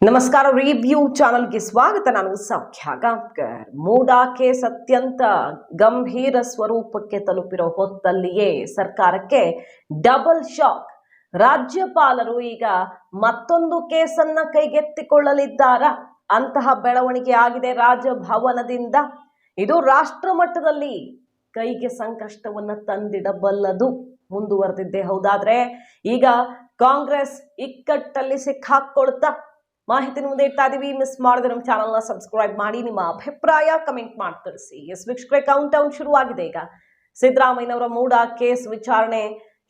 ನಮಸ್ಕಾರ, ರಿವ್ಯೂ ಚಾನಲ್ಗೆ ಸ್ವಾಗತ. ನಾನು ಸೌಖ್ಯ ಗಾಂವ್ಕರ್. ಮೂಡಾ ಕೇಸ್ ಅತ್ಯಂತ ಗಂಭೀರ ಸ್ವರೂಪಕ್ಕೆ ತಲುಪಿರೋ ಹೊತ್ತಲ್ಲಿಯೇ ಸರ್ಕಾರಕ್ಕೆ ಡಬಲ್ ಶಾಕ್. ರಾಜ್ಯಪಾಲರು ಈಗ ಮತ್ತೊಂದು ಕೇಸನ್ನ ಕೈಗೆತ್ತಿಕೊಳ್ಳಲಿದ್ದಾರ. ಅಂತಹ ಬೆಳವಣಿಗೆ ಆಗಿದೆ ರಾಜಭವನದಿಂದ. ಇದು ರಾಷ್ಟ್ರ ಮಟ್ಟದಲ್ಲಿ ಕೈಗೆ ಸಂಕಷ್ಟವನ್ನ ತಂದಿಡಬಲ್ಲದು. ಮುಂದುವರೆದಿದ್ದೇ ಹೌದಾದ್ರೆ ಈಗ ಕಾಂಗ್ರೆಸ್ ಇಕ್ಕಟ್ಟಲ್ಲಿ ಸಿಕ್ಕಾಕೊಳ್ತಾ ಮಾಹಿತಿ ಮುಂದೆ ಇಡ್ತಾ ಇದೀವಿ. ಮಿಸ್ ಮಾಡಿದ್ರೆ ನಮ್ಮ ಚಾನಲ್ನ ಸಬ್ಸ್ಕ್ರೈಬ್ ಮಾಡಿ, ನಿಮ್ಮ ಅಭಿಪ್ರಾಯ ಕಮೆಂಟ್ ಮಾಡಿ ತಿಳಿಸಿ. ಎಸ್ ವೀಕ್ಷಕರೇ, ಕೌಂಟ್ ಡೌನ್ ಶುರುವಾಗಿದೆ. ಈಗ ಸಿದ್ದರಾಮಯ್ಯನವರ ಮೂಡಾ ಕೇಸ್ ವಿಚಾರಣೆ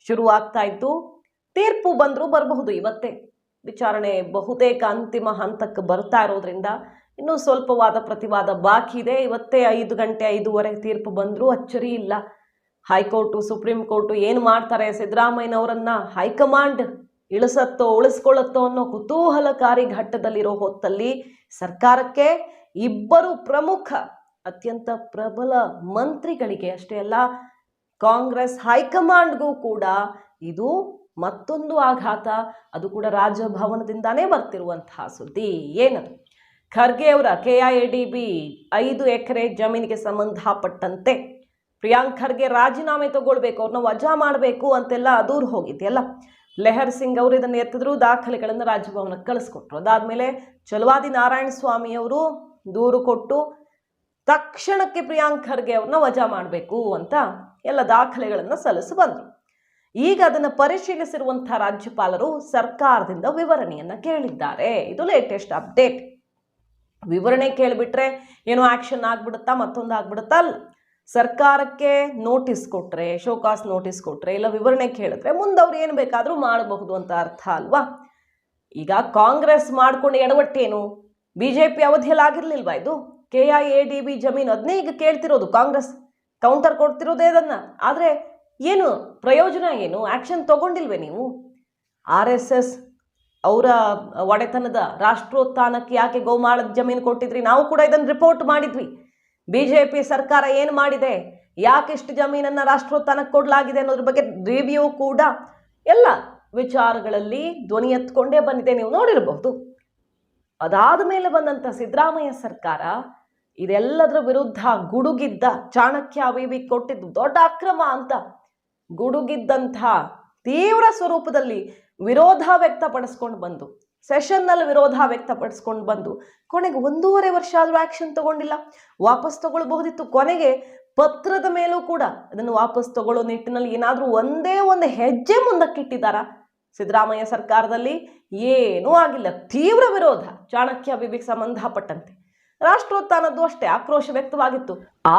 ಶುರುವಾಗ್ತಾ ಇತ್ತು. ತೀರ್ಪು ಬಂದರೂ ಬರಬಹುದು ಇವತ್ತೇ. ವಿಚಾರಣೆ ಬಹುತೇಕ ಅಂತಿಮ ಹಂತಕ್ಕೆ ಬರ್ತಾ ಇರೋದ್ರಿಂದ ಇನ್ನೂ ಸ್ವಲ್ಪ ವಾದ ಪ್ರತಿವಾದ ಬಾಕಿ ಇದೆ. ಇವತ್ತೇ 5 ಗಂಟೆ 5:15 ತೀರ್ಪು ಬಂದರೂ ಅಚ್ಚರಿ ಇಲ್ಲ. ಹೈಕೋರ್ಟು ಸುಪ್ರೀಂ ಕೋರ್ಟು ಏನು ಮಾಡ್ತಾರೆ, ಸಿದ್ದರಾಮಯ್ಯನವರನ್ನ ಹೈಕಮಾಂಡ್ ಇಳಿಸತ್ತೋ ಉಳಿಸ್ಕೊಳ್ಳತ್ತೋ ಅನ್ನೋ ಕುತೂಹಲಕಾರಿ ಘಟ್ಟದಲ್ಲಿರೋ ಹೊತ್ತಲ್ಲಿ ಸರ್ಕಾರಕ್ಕೆ ಇಬ್ಬರು ಪ್ರಮುಖ ಅತ್ಯಂತ ಪ್ರಬಲ ಮಂತ್ರಿಗಳಿಗೆ ಅಷ್ಟೇ ಅಲ್ಲ, ಕಾಂಗ್ರೆಸ್ ಹೈಕಮಾಂಡ್ಗೂ ಕೂಡ ಇದು ಮತ್ತೊಂದು ಆಘಾತ. ಅದು ಕೂಡ ರಾಜಭವನದಿಂದಾನೇ ಬರ್ತಿರುವಂತಹ ಸುದ್ದಿ. ಏನದು? ಖರ್ಗೆ ಅವರ KIADB 5 ಎಕರೆ ಜಮೀನಿಗೆ ಸಂಬಂಧಪಟ್ಟಂತೆ ಪ್ರಿಯಾಂಕ್ ಖರ್ಗೆ ರಾಜೀನಾಮೆ ತಗೊಳ್ಬೇಕು, ಅವ್ರನ್ನ ವಜಾ ಮಾಡಬೇಕು ಅಂತೆಲ್ಲ ದೂರ ಹೋಗಿದೆಯಲ್ಲ. ಲೆಹರ್ ಸಿಂಗ್ ಅವರು ಇದನ್ನು ಎತ್ತಿದ್ರು, ದಾಖಲೆಗಳನ್ನು ರಾಜಭವನಕ್ಕೆ ಕಳಿಸ್ಕೊಟ್ರು. ಅದಾದ್ಮೇಲೆ ಚಲವಾದಿ ನಾರಾಯಣ ಸ್ವಾಮಿ ಅವರು ದೂರು ಕೊಟ್ಟು ತಕ್ಷಣಕ್ಕೆ ಪ್ರಿಯಾಂಕ್ ಖರ್ಗೆ ಅವ್ರನ್ನ ವಜಾ ಮಾಡಬೇಕು ಅಂತ ಎಲ್ಲ ದಾಖಲೆಗಳನ್ನು ಸಲ್ಲಿಸಿ ಬಂದ್ರು. ಈಗ ಅದನ್ನು ಪರಿಶೀಲಿಸಿರುವಂತಹ ರಾಜ್ಯಪಾಲರು ಸರ್ಕಾರದಿಂದ ವಿವರಣೆಯನ್ನ ಕೇಳಿದ್ದಾರೆ. ಇದು ಲೇಟೆಸ್ಟ್ ಅಪ್ಡೇಟ್. ವಿವರಣೆ ಕೇಳಿಬಿಟ್ರೆ ಏನೋ ಆಕ್ಷನ್ ಆಗ್ಬಿಡುತ್ತಾ, ಮತ್ತೊಂದು ಆಗ್ಬಿಡುತ್ತಾ? ಅಲ್ಲ, ಸರ್ಕಾರಕ್ಕೆ ನೋಟಿಸ್ ಕೊಟ್ರೆ, ಶೋಕಾಸ್ ನೋಟಿಸ್ ಕೊಟ್ರೆ, ಇಲ್ಲ ವಿವರಣೆ ಕೇಳಿದ್ರೆ ಮುಂದೆ ಅವ್ರು ಏನು ಬೇಕಾದರೂ ಮಾಡಬಹುದು ಅಂತ ಅರ್ಥ ಅಲ್ವಾ? ಈಗ ಕಾಂಗ್ರೆಸ್ ಮಾಡ್ಕೊಂಡು ಎಡವಟ್ಟೇನು? BJP ಅವಧಿಯಲ್ಲಿ ಆಗಿರ್ಲಿಲ್ವಾ ಇದು? KIADB ಜಮೀನು ಅದನ್ನೇ ಈಗ ಕೇಳ್ತಿರೋದು ಕಾಂಗ್ರೆಸ್, ಕೌಂಟರ್ ಕೊಡ್ತಿರೋದೇ ಅದನ್ನ. ಆದರೆ ಏನು ಪ್ರಯೋಜನ ಏನು? ಆಕ್ಷನ್ ತಗೊಂಡಿಲ್ವೇ ನೀವು? RSS ಅವರ ಒಡೆತನದ ರಾಷ್ಟ್ರೋತ್ಥಾನಕ್ಕೆ ಯಾಕೆ ಗೋಮಾಳದ ಜಮೀನು ಕೊಟ್ಟಿದ್ರಿ? ನಾವು ಕೂಡ ಇದನ್ನು ರಿಪೋರ್ಟ್ ಮಾಡಿದ್ವಿ. BJP ಸರ್ಕಾರ ಏನು ಮಾಡಿದೆ, ಯಾಕೆ ಇಷ್ಟು ಜಮೀನನ್ನ ರಾಷ್ಟ್ರೋತ್ಥಾನಕ್ಕೆ ಕೊಡಲಾಗಿದೆ ಅನ್ನೋದ್ರ ಬಗ್ಗೆ ರಿವ್ಯೂ ಕೂಡ ಎಲ್ಲ ವಿಚಾರಗಳಲ್ಲಿ ಧ್ವನಿ ಎತ್ಕೊಂಡೇ ಬಂದಿದೆ, ನೀವು ನೋಡಿರಬಹುದು. ಅದಾದ ಮೇಲೆ ಬಂದಂಥ ಸಿದ್ದರಾಮಯ್ಯ ಸರ್ಕಾರ ಇದೆಲ್ಲದರ ವಿರುದ್ಧ ಗುಡುಗಿದ್ದ. ಚಾಣಕ್ಯ ಅವಿವಿ ಕೊಟ್ಟಿದ್ದು ದೊಡ್ಡ ಅಕ್ರಮ ಅಂತ ಗುಡುಗಿದ್ದಂಥ ತೀವ್ರ ಸ್ವರೂಪದಲ್ಲಿ ವಿರೋಧ ವ್ಯಕ್ತಪಡಿಸ್ಕೊಂಡು ಬಂದು, ಸೆಷನ್ನಲ್ಲಿ ವಿರೋಧ ವ್ಯಕ್ತಪಡಿಸ್ಕೊಂಡು ಬಂದು ಕೊನೆಗೆ 1.5 ವರ್ಷ ಆದರೂ ಆಕ್ಷನ್ ತಗೊಂಡಿಲ್ಲ. ವಾಪಸ್ ತಗೊಳ್ಬಹುದಿತ್ತು. ಕೊನೆಗೆ ಪತ್ರದ ಮೇಲೂ ಕೂಡ ಅದನ್ನು ವಾಪಸ್ ತಗೊಳ್ಳೋ ನಿಟ್ಟಿನಲ್ಲಿ ಏನಾದರೂ ಒಂದೇ ಒಂದು ಹೆಜ್ಜೆ ಮುಂದಕ್ಕಿಟ್ಟಿದ್ದಾರಾ? ಸಿದ್ದರಾಮಯ್ಯ ಸರ್ಕಾರದಲ್ಲಿ ಏನೂ ಆಗಿಲ್ಲ. ತೀವ್ರ ವಿರೋಧ ಚಾಣಕ್ಯ ಅಭಿವೃದ್ಧಿಗೆ ಸಂಬಂಧಪಟ್ಟಂತೆ. ರಾಷ್ಟ್ರೋತ್ಥಾನದ್ದು ಅಷ್ಟೇ ಆಕ್ರೋಶ ವ್ಯಕ್ತವಾಗಿತ್ತು.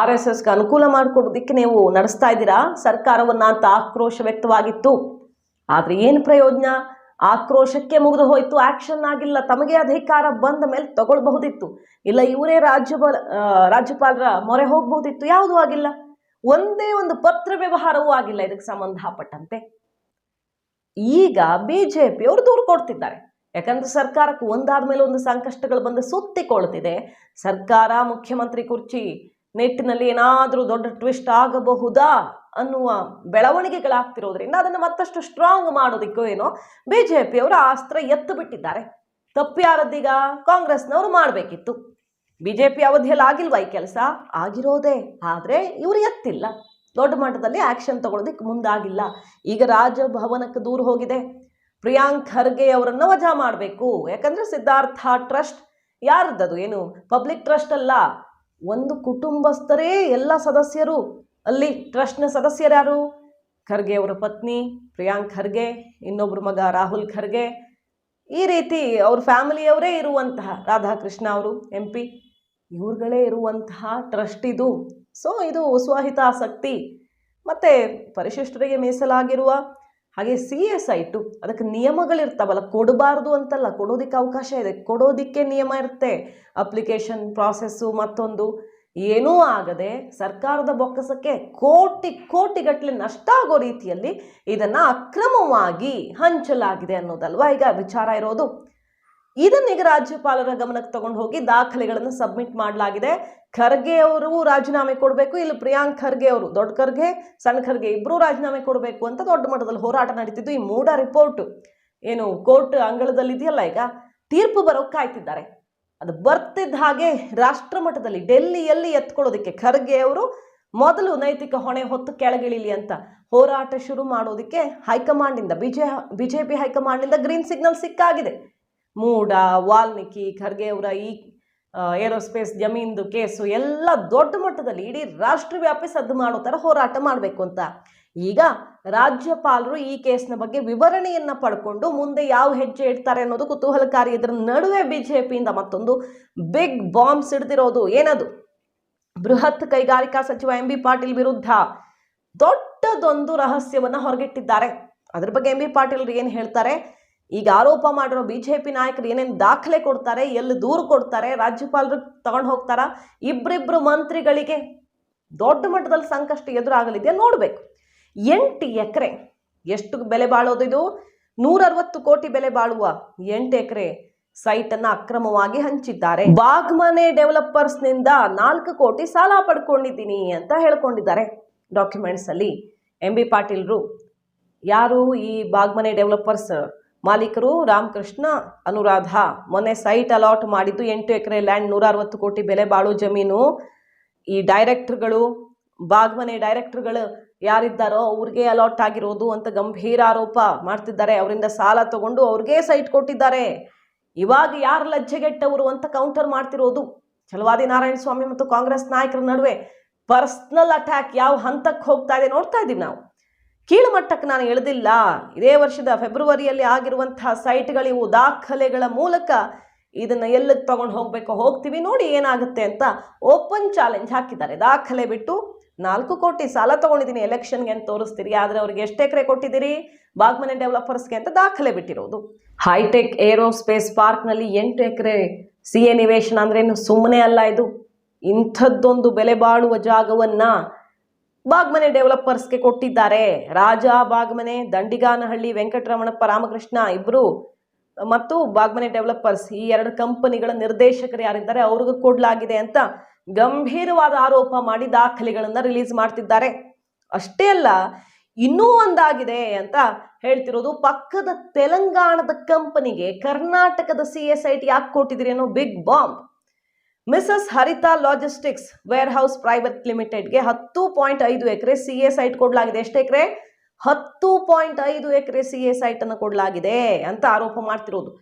RSSಗೆ ಅನುಕೂಲ ಮಾಡಿಕೊಡೋದಕ್ಕೆ ನೀವು ನಡೆಸ್ತಾ ಇದ್ದೀರಾ ಸರ್ಕಾರವನ್ನ ಅಂತ ಆಕ್ರೋಶ ವ್ಯಕ್ತವಾಗಿತ್ತು. ಆದ್ರೆ ಏನು ಪ್ರಯೋಜನ? ಆಕ್ರೋಶಕ್ಕೆ ಮುಗಿದು ಹೋಯ್ತು, ಆಕ್ಷನ್ ಆಗಿಲ್ಲ. ತಮಗೆ ಅಧಿಕಾರ ಬಂದ ಮೇಲೆ ತಗೊಳ್ಬಹುದಿತ್ತು, ಇಲ್ಲ ಇವರೇ ರಾಜ್ಯಪಾಲರ ಮೊರೆ ಹೋಗಬಹುದಿತ್ತು. ಯಾವುದೂ ಆಗಿಲ್ಲ. ಒಂದೇ ಒಂದು ಪತ್ರ ವ್ಯವಹಾರವೂ ಆಗಿಲ್ಲ ಇದಕ್ಕೆ ಸಂಬಂಧಪಟ್ಟಂತೆ. ಈಗ BJP ಅವರು ದೂರು ಕೊಡ್ತಿದ್ದಾರೆ. ಯಾಕಂದ್ರೆ ಸರ್ಕಾರಕ್ಕೆ ಒಂದಾದ ಮೇಲೆ ಒಂದು ಸಂಕಷ್ಟಗಳು ಬಂದು ಸುತ್ತಿಕೊಳ್ತಿದೆ. ಸರ್ಕಾರ ಮುಖ್ಯಮಂತ್ರಿ ಕುರ್ಚಿ ನಿಟ್ಟಿನಲ್ಲಿ ಏನಾದರೂ ದೊಡ್ಡ ಟ್ವಿಸ್ಟ್ ಆಗಬಹುದಾ ಅನ್ನುವ ಬೆಳವಣಿಗೆಗಳಾಗ್ತಿರೋದ್ರಿಂದ ಅದನ್ನು ಮತ್ತಷ್ಟು ಸ್ಟ್ರಾಂಗ್ ಮಾಡೋದಿಕ್ಕೋ ಏನೋ BJP ಅವರು ಅಸ್ತ್ರ ಎತ್ತು ಬಿಟ್ಟಿದ್ದಾರೆ. ತಪ್ಪು ಯಾರದ್ದೀಗ? ಕಾಂಗ್ರೆಸ್ನವರು ಮಾಡಬೇಕಿತ್ತು. BJP ಅವಧಿಯಲ್ಲಿ ಆಗಿಲ್ವಾ ಈ ಕೆಲಸ? ಆಗಿರೋದೇ. ಆದರೆ ಇವರು ಎತ್ತಿಲ್ಲ, ದೊಡ್ಡ ಮಟ್ಟದಲ್ಲಿ ಆಕ್ಷನ್ ತಗೊಳ್ಳೋದಕ್ಕೆ ಮುಂದಾಗಿಲ್ಲ. ಈಗ ರಾಜಭವನಕ್ಕೆ ದೂರ ಹೋಗಿದೆ. ಪ್ರಿಯಾಂಕ್ ಖರ್ಗೆ ಅವರನ್ನು ವಜಾ ಮಾಡಬೇಕು. ಯಾಕಂದ್ರೆ ಸಿದ್ಧಾರ್ಥ ಟ್ರಸ್ಟ್ ಯಾರದ್ದು? ಏನು ಪಬ್ಲಿಕ್ ಟ್ರಸ್ಟ್ ಅಲ್ಲ, ಒಂದು ಕುಟುಂಬಸ್ಥರೇ ಎಲ್ಲ ಸದಸ್ಯರು. ಅಲ್ಲಿ ಟ್ರಸ್ಟ್ನ ಸದಸ್ಯರ್ಯಾರು? ಖರ್ಗೆ ಅವರ ಪತ್ನಿ ಪ್ರಿಯಾಂಕ್ ಖರ್ಗೆ, ಇನ್ನೊಬ್ಬರು ಮಗ ರಾಹುಲ್ ಖರ್ಗೆ, ಈ ರೀತಿ ಅವ್ರ ಫ್ಯಾಮಿಲಿಯವರೇ ಇರುವಂತಹ ರಾಧಾಕೃಷ್ಣ ಅವರು MP, ಇವ್ರುಗಳೇ ಇರುವಂತಹ ಟ್ರಸ್ಟ್ ಇದು. ಸೊ ಇದು ಸ್ವಹಿತಾಸಕ್ತಿ ಮತ್ತು ಪರಿಶಿಷ್ಟರಿಗೆ ಮೀಸಲಾಗಿರುವ ಹಾಗೆ CSI2 ಅದಕ್ಕೆ ನಿಯಮಗಳಿರ್ತಾವಲ್ಲ. ಕೊಡಬಾರ್ದು ಅಂತಲ್ಲ, ಕೊಡೋದಿಕ್ಕೆ ಅವಕಾಶ ಇದೆ, ಕೊಡೋದಿಕ್ಕೆ ನಿಯಮ ಇರುತ್ತೆ. ಅಪ್ಲಿಕೇಶನ್ ಪ್ರಾಸೆಸ್ಸು ಮತ್ತೊಂದು ಏನೂ ಆಗದೆ ಸರ್ಕಾರದ ಬೊಕ್ಕಸಕ್ಕೆ ಕೋಟಿಗಟ್ಟಲೆ ನಷ್ಟ ಆಗೋ ರೀತಿಯಲ್ಲಿ ಇದನ್ನು ಅಕ್ರಮವಾಗಿ ಹಂಚಲಾಗಿದೆ ಅನ್ನೋದಲ್ವಾ ಈಗ ವಿಚಾರ ಇರೋದು. ಇದನ್ನೀಗ ರಾಜ್ಯಪಾಲರ ಗಮನಕ್ಕೆ ತಗೊಂಡು ಹೋಗಿ ದಾಖಲೆಗಳನ್ನು ಸಬ್ಮಿಟ್ ಮಾಡಲಾಗಿದೆ. ಖರ್ಗೆ ಅವರು ರಾಜೀನಾಮೆ ಕೊಡಬೇಕು, ಇಲ್ಲಿ ಪ್ರಿಯಾಂಕ್ ಖರ್ಗೆ ಅವರು, ದೊಡ್ಡ ಖರ್ಗೆ ಸಣ್ಣ ಖರ್ಗೆ ಇಬ್ಬರೂ ರಾಜೀನಾಮೆ ಕೊಡಬೇಕು ಅಂತ ದೊಡ್ಡ ಮಟ್ಟದಲ್ಲಿ ಹೋರಾಟ ನಡೀತಿದ್ದು. ಈ ಮೂಡಾ ರಿಪೋರ್ಟ್ ಏನು ಕೋರ್ಟ್ ಅಂಗಳದಲ್ಲಿ ಇದೆಯಲ್ಲ, ಈಗ ತೀರ್ಪು ಬರೋಕ್ಕೆ ಕಾಯ್ತಿದ್ದಾರೆ. ಅದು ಬರ್ತಿದ್ದ ಹಾಗೆ ರಾಷ್ಟ್ರ ಮಟ್ಟದಲ್ಲಿ ಡೆಲ್ಲಿಯಲ್ಲಿ ಎತ್ಕೊಳ್ಳೋದಕ್ಕೆ ಖರ್ಗೆ ಅವರು ಮೊದಲು ನೈತಿಕ ಹೊಣೆ ಹೊತ್ತು ಕೆಳಗಿಳಿಲಿ ಅಂತ ಹೋರಾಟ ಶುರು ಮಾಡೋದಕ್ಕೆ ಹೈಕಮಾಂಡಿಂದ ಬಿಜೆಪಿ ಹೈಕಮಾಂಡಿಂದ ಗ್ರೀನ್ ಸಿಗ್ನಲ್ ಸಿಕ್ಕಾಗಿದೆ. ಮೂಡ, ವಾಲ್ಮೀಕಿ, ಖರ್ಗೆ ಅವರ ಈ ಏರೋಸ್ಪೇಸ್ ಜಮೀನ್ದು ಕೇಸು ಎಲ್ಲ ದೊಡ್ಡ ಮಟ್ಟದಲ್ಲಿ ಇಡೀ ರಾಷ್ಟ್ರವ್ಯಾಪಿ ಸದ್ದು ಮಾಡೋ ಥರ ಹೋರಾಟ ಮಾಡಬೇಕು ಅಂತ ಈಗ ರಾಜ್ಯಪಾಲರು ಈ ಕೇಸ್ನ ಬಗ್ಗೆ ವಿವರಣೆಯನ್ನ ಪಡ್ಕೊಂಡು ಮುಂದೆ ಯಾವ ಹೆಜ್ಜೆ ಇಡ್ತಾರೆ ಅನ್ನೋದು ಕುತೂಹಲಕಾರಿ. ಇದರ ನಡುವೆ ಬಿಜೆಪಿಯಿಂದ ಮತ್ತೊಂದು ಬಿಗ್ ಬಾಂಬ್ ಸಿಡ್ದಿರೋದು. ಏನದು? ಬೃಹತ್ ಕೈಗಾರಿಕಾ ಸಚಿವ MB ಪಾಟೀಲ್ ವಿರುದ್ಧ ದೊಡ್ಡದೊಂದು ರಹಸ್ಯವನ್ನ ಹೊರಗಿಟ್ಟಿದ್ದಾರೆ. ಅದ್ರ ಬಗ್ಗೆ MB ಪಾಟೀಲ್ ಏನ್ ಹೇಳ್ತಾರೆ, ಈಗ ಆರೋಪ ಮಾಡಿರೋ ಬಿಜೆಪಿ ನಾಯಕರು ಏನೇನು ದಾಖಲೆ ಕೊಡ್ತಾರೆ, ಎಲ್ಲಿ ದೂರು ಕೊಡ್ತಾರೆ, ರಾಜ್ಯಪಾಲರು ತಗೊಂಡು ಹೋಗ್ತಾರ, ಇಬ್ಬರಿಬ್ರು ಮಂತ್ರಿಗಳಿಗೆ ದೊಡ್ಡ ಮಟ್ಟದಲ್ಲಿ ಸಂಕಷ್ಟ ಎದುರಾಗಲಿದೆ ನೋಡ್ಬೇಕು. 8 ಎಕರೆ ಎಷ್ಟು ಬೆಲೆ ಬಾಳೋದು? ಇದು 160 ಕೋಟಿ ಬೆಲೆ ಬಾಳುವ 8 ಎಕರೆ ಸೈಟ್ ಅನ್ನ ಅಕ್ರಮವಾಗಿ ಹಂಚಿದ್ದಾರೆ. ಬಾಗ್ಮನೆ ಡೆವಲಪರ್ಸ್ ನಿಂದ 4 ಕೋಟಿ ಸಾಲ ಪಡ್ಕೊಂಡಿದ್ದೀನಿ ಅಂತ ಹೇಳ್ಕೊಂಡಿದ್ದಾರೆ ಡಾಕ್ಯುಮೆಂಟ್ಸ್ ಅಲ್ಲಿ. MB ಪಾಟೀಲ್ರು ಯಾರು? ಈ ಬಾಗ್ಮನೆ ಡೆವಲಪರ್ಸ್ ಮಾಲೀಕರು ರಾಮಕೃಷ್ಣ, ಅನುರಾಧ. ಮೊನ್ನೆ ಸೈಟ್ ಅಲಾಟ್ ಮಾಡಿದ್ದು 8 ಎಕರೆ ಲ್ಯಾಂಡ್, 160 ಕೋಟಿ ಬೆಲೆ ಬಾಳು ಜಮೀನು. ಈ ಡೈರೆಕ್ಟರ್ಗಳು, ಬಾಗ್ಮನೆ ಡೈರೆಕ್ಟರ್ಗಳು ಯಾರಿದ್ದಾರೋ ಅವ್ರಿಗೆ ಅಲಾಟ್ ಆಗಿರೋದು ಅಂತ ಗಂಭೀರ ಆರೋಪ ಮಾಡ್ತಿದ್ದಾರೆ. ಅವರಿಂದ ಸಾಲ ತಗೊಂಡು ಅವ್ರಿಗೆ ಸೈಟ್ ಕೊಟ್ಟಿದ್ದಾರೆ. ಇವಾಗ ಯಾರು ಲಜ್ಜೆಗೆಟ್ಟವರು ಅಂತ ಕೌಂಟರ್ ಮಾಡ್ತಿರೋದು. ಛಲವಾದಿ ನಾರಾಯಣ ಸ್ವಾಮಿ ಮತ್ತು ಕಾಂಗ್ರೆಸ್ ನಾಯಕರ ನಡುವೆ ಪರ್ಸನಲ್ ಅಟ್ಯಾಕ್ ಯಾವ ಹಂತಕ್ಕೆ ಹೋಗ್ತಾ ಇದೆ ನೋಡ್ತಾ ಇದ್ದೀವಿ ನಾವು. ಕೀಳುಮಟ್ಟಕ್ಕೆ ನಾನು ಇಳಿದಿಲ್ಲ. ಇದೇ ವರ್ಷದ ಫೆಬ್ರವರಿಯಲ್ಲಿ ಆಗಿರುವಂತಹ ಸೈಟ್ಗಳಿವು. ದಾಖಲೆಗಳ ಮೂಲಕ ಇದನ್ನ ಎಲ್ಲಿಗೆ ತಗೊಂಡು ಹೋಗ್ಬೇಕು, ಹೋಗ್ತೀವಿ, ನೋಡಿ ಏನಾಗುತ್ತೆ ಅಂತ ಓಪನ್ ಚಾಲೆಂಜ್ ಹಾಕಿದ್ದಾರೆ. ದಾಖಲೆ ಬಿಟ್ಟು 4 ಕೋಟಿ ಸಾಲ ತಗೊಂಡಿದ್ದೀನಿ ಎಲೆಕ್ಷನ್ಗೆ ಅಂತ ತೋರಿಸ್ತೀರಿ, ಆದರೆ ಅವ್ರಿಗೆ ಎಷ್ಟು ಎಕರೆ ಕೊಟ್ಟಿದ್ದೀರಿ ಬಾಗ್ಮನೆ ಡೆವಲಪರ್ಸ್ಗೆ ಅಂತ ದಾಖಲೆ ಬಿಟ್ಟಿರೋದು. ಹೈಟೆಕ್ ಏರೋಸ್ಪೇಸ್ ಪಾರ್ಕ್ನಲ್ಲಿ 8 ಎಕರೆ CA ನಿವೇಶನ ಅಂದ್ರೇನು ಸುಮ್ಮನೆ ಅಲ್ಲ ಇದು. ಇಂಥದ್ದೊಂದು ಬೆಲೆ ಬಾಳುವ ಜಾಗವನ್ನ ಬಾಗ್ಮನೆ ಡೆವಲಪರ್ಸ್ಗೆ ಕೊಟ್ಟಿದ್ದಾರೆ. ರಾಜ ಬಾಗ್ಮನೆ, ದಂಡಿಗಾನಹಳ್ಳಿ ವೆಂಕಟರಮಣಪ್ಪ ರಾಮಕೃಷ್ಣ ಇಬ್ರು ಮತ್ತು ಬಾಗ್ಮನೆ ಡೆವಲಪರ್ಸ್ ಈ 2 ಕಂಪನಿಗಳ ನಿರ್ದೇಶಕರು ಯಾರಿದ್ದಾರೆ ಅವ್ರಿಗೂ ಕೊಡಲಾಗಿದೆ ಅಂತ ಗಂಭೀರವಾದ ಆರೋಪ ಮಾಡಿ ದಾಖಲೆಗಳನ್ನ ರಿಲೀಸ್ ಮಾಡ್ತಿದ್ದಾರೆ. ಅಷ್ಟೇ ಅಲ್ಲ, ಇನ್ನೂ ಒಂದಾಗಿದೆ ಅಂತ ಹೇಳ್ತಿರೋದು. ಪಕ್ಕದ ತೆಲಂಗಾಣದ ಕಂಪನಿಗೆ ಕರ್ನಾಟಕದ CA ಸೈಟ್ ಯಾಕೆ ಕೊಟ್ಟಿದ್ದೀರಿ ಅನ್ನೋ ಬಿಗ್ ಬಾಂಬ್. ಮಿಸಸ್ ಹರಿತಾ ಲಾಜಿಸ್ಟಿಕ್ಸ್ ವೇರ್ ಹೌಸ್ ಪ್ರೈವೇಟ್ ಲಿಮಿಟೆಡ್ಗೆ 10.5 ಎಕರೆ CA ಸೈಟ್ ಕೊಡಲಾಗಿದೆ. ಎಷ್ಟು ಎಕರೆ? 10.5 ಎಕರೆ CA ಸೈಟ್ ಅನ್ನು ಕೊಡಲಾಗಿದೆ ಅಂತ ಆರೋಪ ಮಾಡ್ತಿರೋದು.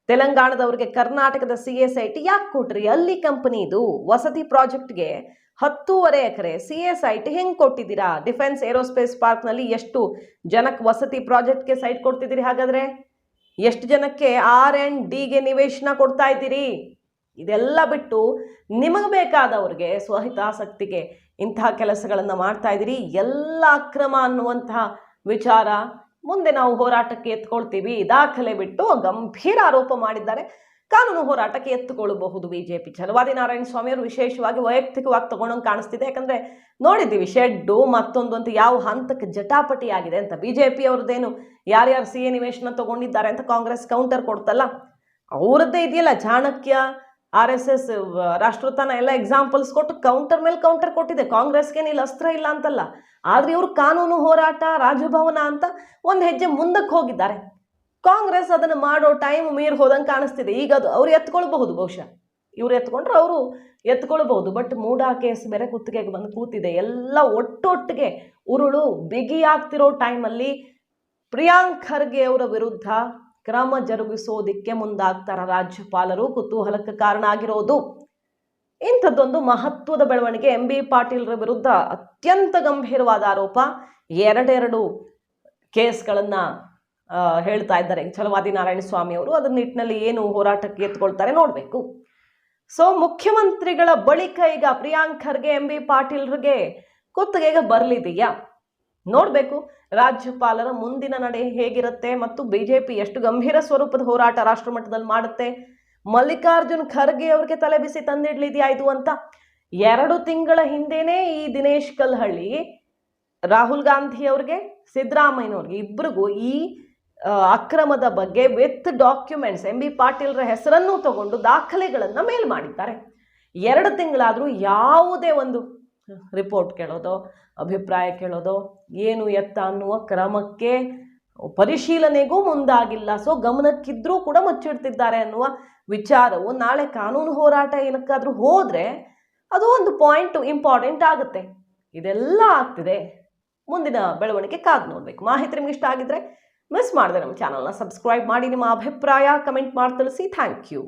ತೆಲಂಗಾಣದವ್ರಿಗೆ ಕರ್ನಾಟಕದ CA ಸೈಟ್ ಯಾಕೆ ಕೊಟ್ರಿ? ಅಲ್ಲಿ ಕಂಪನಿ ಇದು. ವಸತಿ ಪ್ರಾಜೆಕ್ಟ್ಗೆ 10.5 ಎಕರೆ CA ಸೈಟ್ ಹೆಂಗ್ ಕೊಟ್ಟಿದ್ದೀರಾ? ಡಿಫೆನ್ಸ್ ಏರೋಸ್ಪೇಸ್ ಪಾರ್ಕ್ನಲ್ಲಿ ಎಷ್ಟು ಜನಕ್ಕೆ ವಸತಿ ಪ್ರಾಜೆಕ್ಟ್ಗೆ ಸೈಟ್ ಕೊಡ್ತಿದ್ದೀರಿ? ಹಾಗಾದ್ರೆ ಎಷ್ಟು ಜನಕ್ಕೆ R&Dಗೆ ನಿವೇಶನ ಕೊಡ್ತಾ ಇದ್ದೀರಿ? ಇದೆಲ್ಲ ಬಿಟ್ಟು ನಿಮಗೆ ಬೇಕಾದವ್ರಿಗೆ ಸ್ವಹಿತಾಸಕ್ತಿಗೆ ಇಂತಹ ಕೆಲಸಗಳನ್ನು ಮಾಡ್ತಾ ಇದ್ದೀರಿ. ಎಲ್ಲ ಅಕ್ರಮ ಅನ್ನುವಂತಹ ವಿಚಾರ ಮುಂದೆ ನಾವು ಹೋರಾಟಕ್ಕೆ ಎತ್ಕೊಳ್ತೀವಿ. ದಾಖಲೆ ಬಿಟ್ಟು ಗಂಭೀರ ಆರೋಪ ಮಾಡಿದ್ದಾರೆ. ಕಾನೂನು ಹೋರಾಟಕ್ಕೆ ಎತ್ತುಕೊಳ್ಳಬಹುದು ಬಿಜೆಪಿ. ಛಲವಾದಿ ನಾರಾಯಣ ಸ್ವಾಮಿ ಅವರು ವಿಶೇಷವಾಗಿ ವೈಯಕ್ತಿಕವಾಗಿ ತಗೊಂಡಂಗೆ ಕಾಣಿಸ್ತಿದೆ. ಯಾಕಂದ್ರೆ ನೋಡಿದ್ದೀವಿ ಶೆಡ್ಡು ಮತ್ತೊಂದು ಅಂತ ಯಾವ ಹಂತಕ್ಕೆ ಜಟಾಪಟಿ ಆಗಿದೆ ಅಂತ. ಬಿಜೆಪಿ ಅವ್ರದ್ದೇನು ಯಾರ್ಯಾರು CA ನಿವೇಶನ ತಗೊಂಡಿದ್ದಾರೆ ಅಂತ ಕಾಂಗ್ರೆಸ್ ಕೌಂಟರ್ ಕೊಡ್ತಲ್ಲ, ಅವರದ್ದೇ ಇದೆಯಲ್ಲ ಚಾಣಕ್ಯ, RSS, ರಾಷ್ಟ್ರೋತ್ಥಾನ ಎಲ್ಲ ಎಕ್ಸಾಂಪಲ್ಸ್ ಕೊಟ್ಟು ಕೌಂಟರ್ ಮೇಲೆ ಕೌಂಟರ್ ಕೊಟ್ಟಿದೆ. ಕಾಂಗ್ರೆಸ್ಗೇನು ಇಲ್ಲಿ ಅಸ್ತ್ರ ಇಲ್ಲ ಅಂತಲ್ಲ, ಆದ್ರೆ ಇವರು ಕಾನೂನು ಹೋರಾಟ, ರಾಜಭವನ ಅಂತ ಒಂದು ಹೆಜ್ಜೆ ಮುಂದಕ್ಕೆ ಹೋಗಿದ್ದಾರೆ. ಕಾಂಗ್ರೆಸ್ ಅದನ್ನು ಮಾಡೋ ಟೈಮ್ ಮೀರ್ ಹೋದಂಗೆ ಕಾಣಿಸ್ತಿದೆ. ಈಗ ಅದು ಅವ್ರು ಎತ್ಕೊಳ್ಬಹುದು, ಬಹುಶಃ ಇವ್ರು ಎತ್ಕೊಂಡ್ರೆ ಅವರು ಎತ್ಕೊಳ್ಬಹುದು. ಬಟ್ ಮೂಡಾ ಕೇಸ್ ಬೇರೆ ಕುತ್ತಿಗೆಗೆ ಬಂದು ಕೂತಿದೆ. ಎಲ್ಲ ಒಟ್ಟೊಟ್ಟಿಗೆ ಉರುಳು ಬಿಗಿಯಾಗ್ತಿರೋ ಟೈಮಲ್ಲಿ ಪ್ರಿಯಾಂಕ್ ಖರ್ಗೆ ಅವರ ವಿರುದ್ಧ ಕ್ರಮ ಜರುಗಿಸೋದಿಕ್ಕೆ ಮುಂದಾಗ್ತಾರ ರಾಜ್ಯಪಾಲರು. ಕುತೂಹಲಕ್ಕೆ ಕಾರಣ ಆಗಿರೋದು ಇಂಥದ್ದೊಂದು ಮಹತ್ವದ ಬೆಳವಣಿಗೆ. MB ಪಾಟೀಲ್ರ ವಿರುದ್ಧ ಅತ್ಯಂತ ಗಂಭೀರವಾದ ಆರೋಪ. 2 ಕೇಸ್ಗಳನ್ನ ಹೇಳ್ತಾ ಇದ್ದಾರೆ ಛಲವಾದಿ ನಾರಾಯಣ ಸ್ವಾಮಿ ಅವರು. ಅದರ ನಿಟ್ಟಿನಲ್ಲಿ ಏನು ಹೋರಾಟಕ್ಕೆ ಎತ್ಕೊಳ್ತಾರೆ ನೋಡ್ಬೇಕು. ಸೊ ಮುಖ್ಯಮಂತ್ರಿಗಳ ಬಳಿಕ ಈಗ ಪ್ರಿಯಾಂಕ್ ಖರ್ಗೆ MB ಪಾಟೀಲ್ರಿಗೆ ಕುತ್ತಿಗೆಗೆ ಬರಲಿದೆಯಾ ನೋಡ್ಬೇಕು. ರಾಜ್ಯಪಾಲರ ಮುಂದಿನ ನಡೆ ಹೇಗಿರುತ್ತೆ ಮತ್ತು ಬಿಜೆಪಿ ಎಷ್ಟು ಗಂಭೀರ ಸ್ವರೂಪದ ಹೋರಾಟ ರಾಷ್ಟ್ರ ಮಟ್ಟದಲ್ಲಿ ಮಾಡುತ್ತೆ. ಮಲ್ಲಿಕಾರ್ಜುನ್ ಖರ್ಗೆ ಅವ್ರಿಗೆ ತಲೆ ಬಿಸಿ ತಂದಿಡ್ಲಿದೆಯಾ ಇದು ಅಂತ. 2 ತಿಂಗಳ ಹಿಂದೆನೇ ಈ ದಿನೇಶ್ ಕಲ್ಹಳ್ಳಿ ರಾಹುಲ್ ಗಾಂಧಿ ಅವ್ರಿಗೆ, ಸಿದ್ದರಾಮಯ್ಯನವ್ರಿಗೆ ಇಬ್ಬರಿಗೂ ಈ ಅಕ್ರಮದ ಬಗ್ಗೆ ವಿತ್ ಡಾಕ್ಯುಮೆಂಟ್ಸ್ MB ಪಾಟೀಲ್ರ ಹೆಸರನ್ನು ತಗೊಂಡು ದಾಖಲೆಗಳನ್ನ ಮೇಲ್ ಮಾಡಿದ್ದಾರೆ. 2 ತಿಂಗಳಾದ್ರೂ ಯಾವುದೇ ಒಂದು ರಿಪೋರ್ಟ್ ಕೇಳೋದು, ಅಭಿಪ್ರಾಯ ಕೇಳೋದು, ಏನು ಎತ್ತ ಅನ್ನುವ ಕ್ರಮಕ್ಕೆ ಪರಿಶೀಲನೆಗೂ ಮುಂದಾಗಿಲ್ಲ. ಸೊ ಗಮನಕ್ಕಿದ್ರೂ ಕೂಡ ಮುಚ್ಚಿಡ್ತಿದ್ದಾರೆ ಅನ್ನುವ ವಿಚಾರವು ನಾಳೆ ಕಾನೂನು ಹೋರಾಟ ಏನಕ್ಕಾದ್ರೂ ಹೋದ್ರೆ ಅದು ಒಂದು ಪಾಯಿಂಟ್ ಇಂಪಾರ್ಟೆಂಟ್ ಆಗುತ್ತೆ. ಇದೆಲ್ಲ ಆಗ್ತಿದೆ, ಮುಂದಿನ ಬೆಳವಣಿಗೆ ಕಾದು ನೋಡ್ಬೇಕು. ಮಾಹಿತಿ ನಿಮ್ಗೆ ಇಷ್ಟ ಆಗಿದ್ರೆ ಮಿಸ್ ಮಾಡದೆ ನಮ್ಮ ಚಾನಲ್ನ ಸಬ್ಸ್ಕ್ರೈಬ್ ಮಾಡಿ, ನಿಮ್ಮ ಅಭಿಪ್ರಾಯ ಕಮೆಂಟ್ ಮಾಡಿ ತಿಳಿಸಿ. Thank you.